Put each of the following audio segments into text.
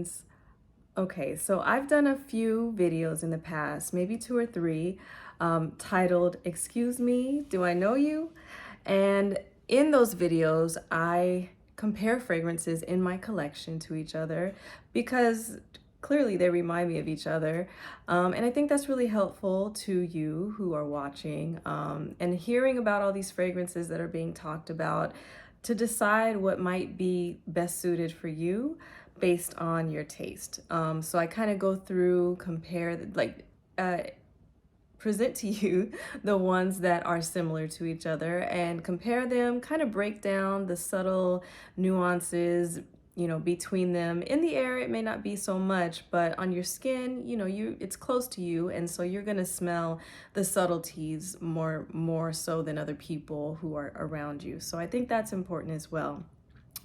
fragrance. Okay, so I've done a few videos in the past, maybe 2 or 3, titled "Excuse Me, Do I Know You?" And in those videos, I compare fragrances in my collection to each other because clearly they remind me of each other. And I think that's really helpful to you who are watching, and hearing about all these fragrances that are being talked about to decide what might be best suited for you based on your taste. So I kind of go through, compare, uh, present to you the ones that are similar to each other and compare them, kind of break down the subtle nuances, between them. In the air, it may not be so much, but on your skin, it's close to you, and so you're going to smell the subtleties more so than other people who are around you. So I think that's important as well.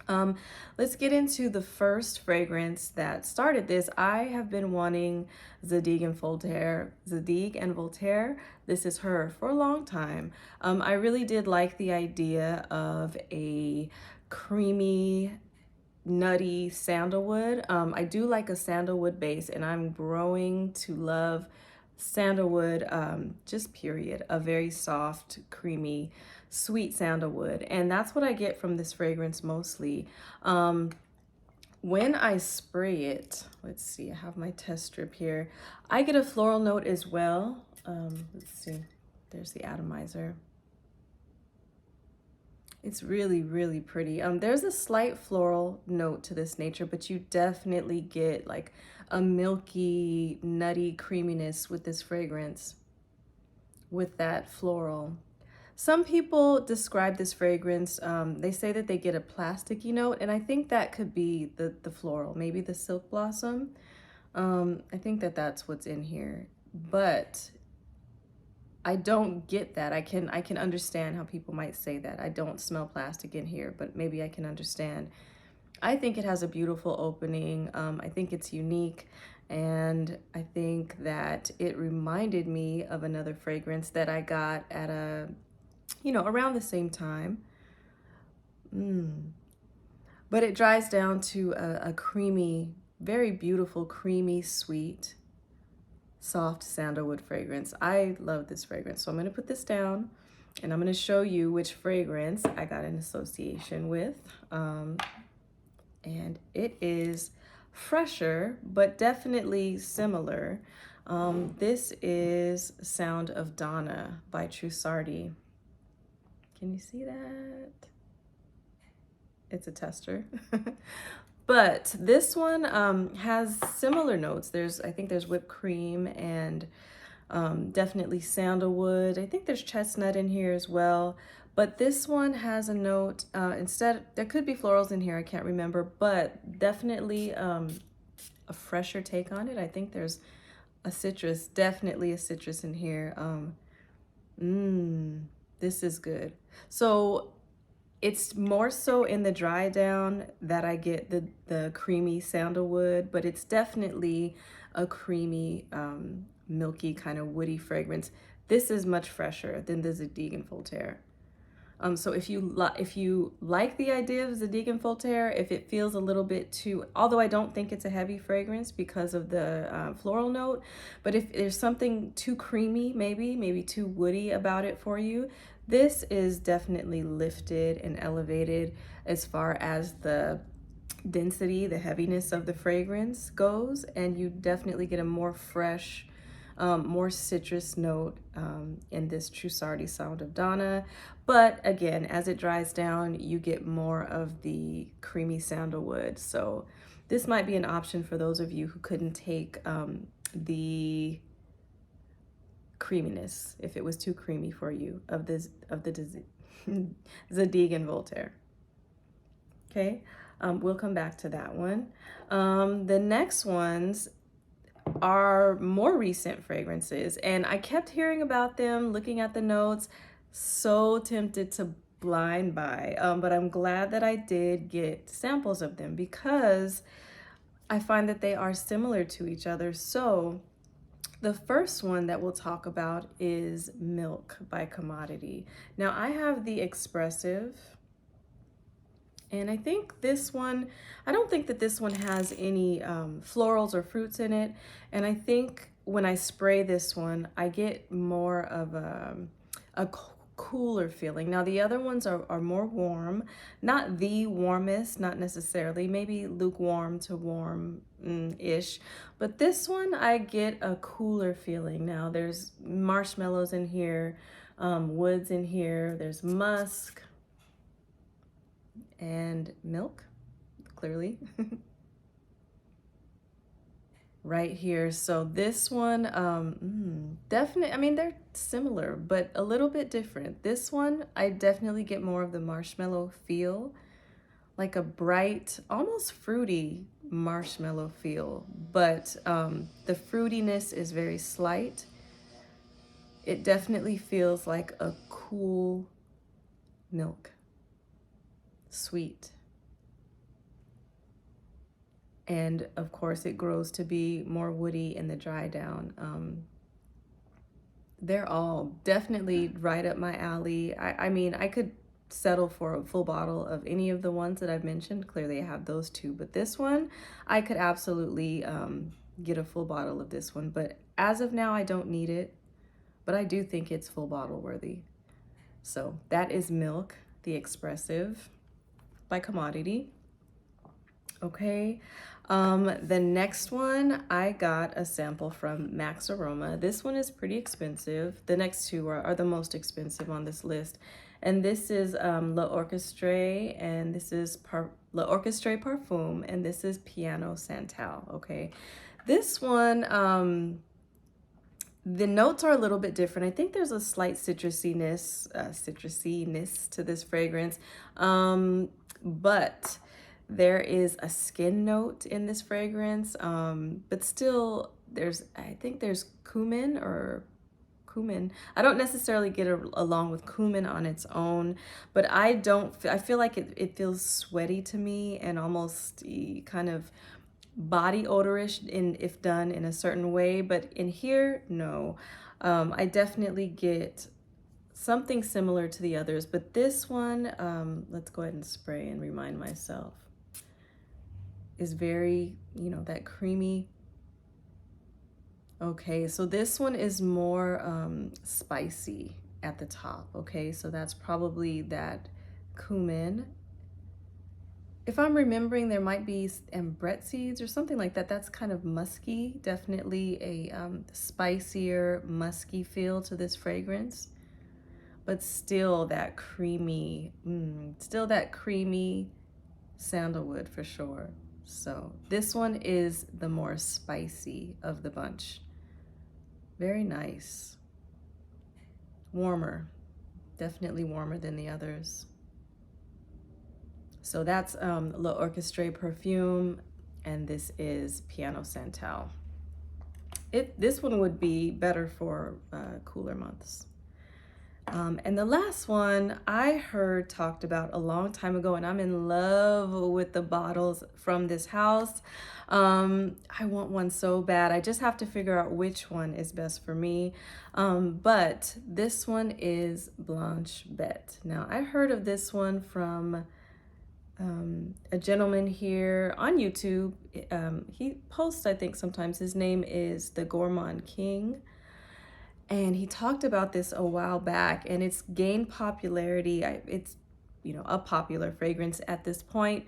Um, let's get into the first fragrance that started this. I have been wanting Zadig and Voltaire. Zadig and Voltaire. This is her for a long time. I really did like the idea of a creamy, nutty sandalwood. I do like a sandalwood base, and I'm growing to love sandalwood, just period. A very soft, creamy, sweet sandalwood. And that's what I get from this fragrance mostly. When I spray it, let's see, I have my test strip here. I get a floral note as well. Let's see, there's the atomizer. It's really, really pretty. There's a slight floral note to this nature, but you definitely get like a milky, nutty creaminess with this fragrance, with that floral. Some people describe this fragrance, they say that they get a plasticky note, and I think that could be the floral, maybe the silk blossom. I think that that's what's in here, but I don't get that. I can understand how people might say that. I don't smell plastic in here, but maybe I can understand. I think it has a beautiful opening. I think it's unique, and I think that it reminded me of another fragrance that I got at around the same time. But it dries down to a creamy, very beautiful, creamy, sweet, soft sandalwood fragrance. I love this fragrance. So I'm going to put this down, and I'm going to show you which fragrance I got in association with. And it is fresher, but definitely similar. This is Sound of Donna by Trussardi. Can you see that? It's a tester. But this one has similar notes. I think there's whipped cream and definitely sandalwood. I think there's chestnut in here as well. But this one has a note, there could be florals in here, I can't remember, but definitely a fresher take on it. I think there's a citrus, definitely a citrus in here. This is good. So it's more so in the dry down that I get the creamy sandalwood, but it's definitely a creamy, milky kind of woody fragrance. This is much fresher than the Zadig and Voltaire. So if you like the idea of Zadig and Voltaire, if it feels a little bit too, although I don't think it's a heavy fragrance because of the floral note, but if there's something too creamy, maybe too woody about it for you, this is definitely lifted and elevated as far as the density, the heaviness of the fragrance goes, and you definitely get a more fresh, more citrus note in this Trussardi Sound of Donna. But again, as it dries down, you get more of the creamy sandalwood. So this might be an option for those of you who couldn't take the creaminess, if it was too creamy for you, of the Zadig and Voltaire. Okay, we'll come back to that one. The next ones are more recent fragrances, and I kept hearing about them, looking at the notes, so tempted to blind buy, but I'm glad that I did get samples of them because I find that they are similar to each other. So the first one that we'll talk about is Milk by Commodity. Now I have the Expressive, And I think this one, I don't think that this one has any florals or fruits in it. And I think when I spray this one, I get more of a cooler feeling. Now the other ones are more warm, not the warmest, not necessarily, maybe lukewarm to warm-ish. But this one, I get a cooler feeling. Now there's marshmallows in here, woods in here, there's musk, and milk, clearly, right here. So this one, definitely, I mean, they're similar, but a little bit different. This one, I definitely get more of the marshmallow feel, like a bright, almost fruity marshmallow feel, but the fruitiness is very slight. It definitely feels like a cool milk, sweet. And of course, it grows to be more woody in the dry down. They're all definitely right up my alley. I mean, I could settle for a full bottle of any of the ones that I've mentioned. Clearly, I have those two, but this one, I could absolutely get a full bottle of this one. But as of now, I don't need it, but I do think it's full bottle worthy. So that is Milk, the Expressive by Commodity. Okay, the next one, I got a sample from Max Aroma. This one is pretty expensive. The next two are the most expensive on this list. And this is L'Orchestre, and this is L'Orchestre Parfum, and this is Piano Santal, okay? This one, the notes are a little bit different. I think there's a slight citrusiness to this fragrance, but there is a skin note in this fragrance, but still I think there's cumin. I don't necessarily get along with cumin on its own, but I feel like it feels sweaty to me and almost kind of body odorish if done in a certain way, but in here, no. I definitely get something similar to the others, but this one, let's go ahead and spray and remind myself, is very, that creamy. Okay, so this one is more spicy at the top. Okay, so that's probably that cumin. If I'm remembering, there might be ambrette seeds or something like that. That's kind of musky, definitely a spicier, musky feel to this fragrance, but still that creamy, sandalwood for sure. So this one is the more spicy of the bunch. Very nice. Warmer, definitely warmer than the others. So that's L'Orchestre Perfume, and this is Piano Santal. This one would be better for cooler months. And the last one I heard talked about a long time ago, and I'm in love with the bottles from this house. I want one so bad. I just have to figure out which one is best for me. But this one is Blanche Bête. Now, I heard of this one from a gentleman here on YouTube. He posts, I think sometimes, his name is The Gourmand King. And he talked about this a while back, and it's gained popularity. It's, a popular fragrance at this point.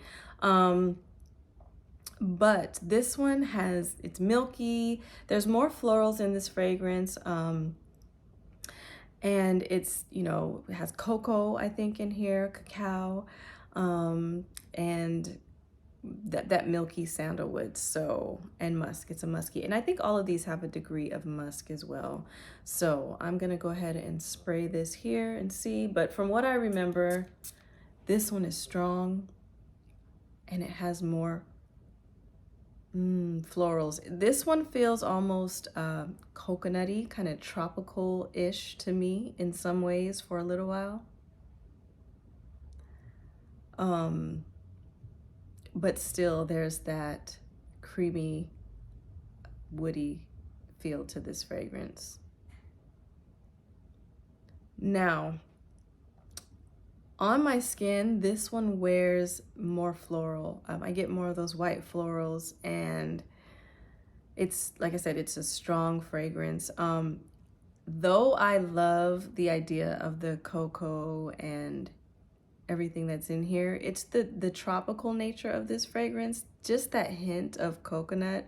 But this one it's milky. There's more florals in this fragrance. And it's, it has cocoa, I think, in here, cacao, and that milky sandalwood, and musk. It's a musky, and I think all of these have a degree of musk as well. So I'm gonna go ahead and spray this here and see, but from what I remember, this one is strong and it has more florals. This one feels almost coconutty, kind of tropical-ish to me in some ways for a little while. But still there's that creamy, woody feel to this fragrance. Now, On my skin, this one wears more floral. I get more of those white florals, and it's, like I said, it's a strong fragrance. Though I love the idea of the cocoa and everything that's in here, it's the tropical nature of this fragrance, just that hint of coconut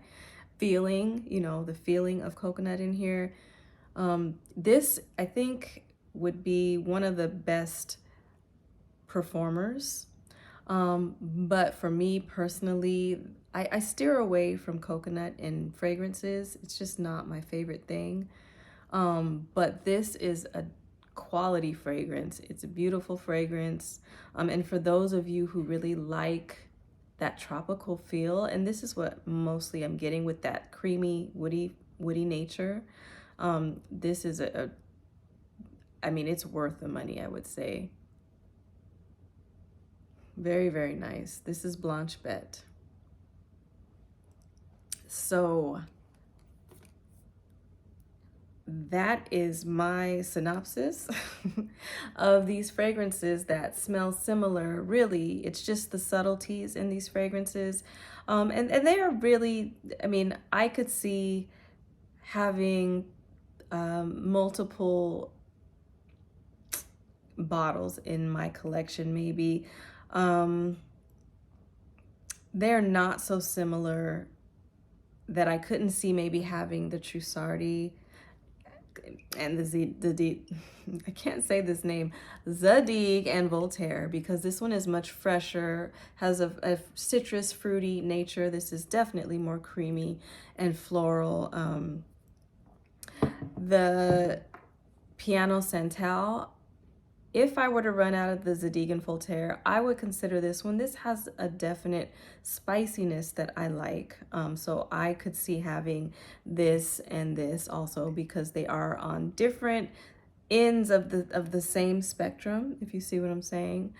feeling, you know, the feeling of coconut in here. This, I think, would be one of the best performers. But for me personally, I steer away from coconut in fragrances. It's just not my favorite thing. But this is a quality fragrance. It's a beautiful fragrance. And for those of you who really like that tropical feel, and this is what mostly I'm getting with that creamy, woody nature. This is I mean, it's worth the money, I would say. Very, very nice. This is Blanche Bête. So that is my synopsis of these fragrances that smell similar. Really, it's just the subtleties in these fragrances. And they are really, I mean, I could see having multiple bottles in my collection, maybe. They're not so similar that I couldn't see maybe having the Trussardi and I can't say this name, Zadig and Voltaire, because this one is much fresher, has a citrus fruity nature. This is definitely more creamy and floral. The Piano Santal, if I were to run out of the Zadig and Voltaire, I would consider this one. This has a definite spiciness that I like. So I could see having this and this also, because they are on different ends of the same spectrum, if you see what I'm saying.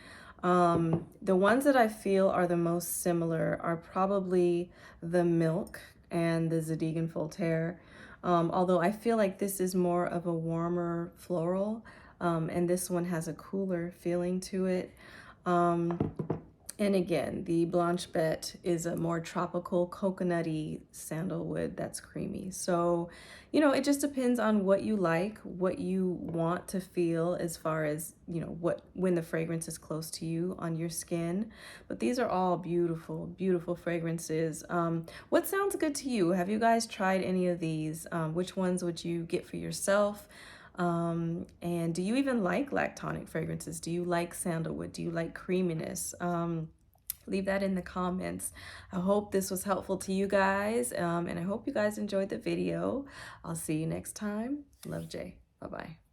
The ones that I feel are the most similar are probably the Milk and the Zadig and Voltaire. Although I feel like this is more of a warmer floral. And this one has a cooler feeling to it. And again, the Blanche Bête is a more tropical, coconutty sandalwood that's creamy. So, you know, it just depends on what you like, what you want to feel as far as, you know, when the fragrance is close to you on your skin. But these are all beautiful, beautiful fragrances. What sounds good to you? Have you guys tried any of these? Which ones would you get for yourself? And do you even like lactonic fragrances? Do you like sandalwood? Do you like creaminess? Leave that in the comments. I hope this was helpful to you guys, and I hope you guys enjoyed the video. I'll see you next time. Love, Jay. Bye-bye.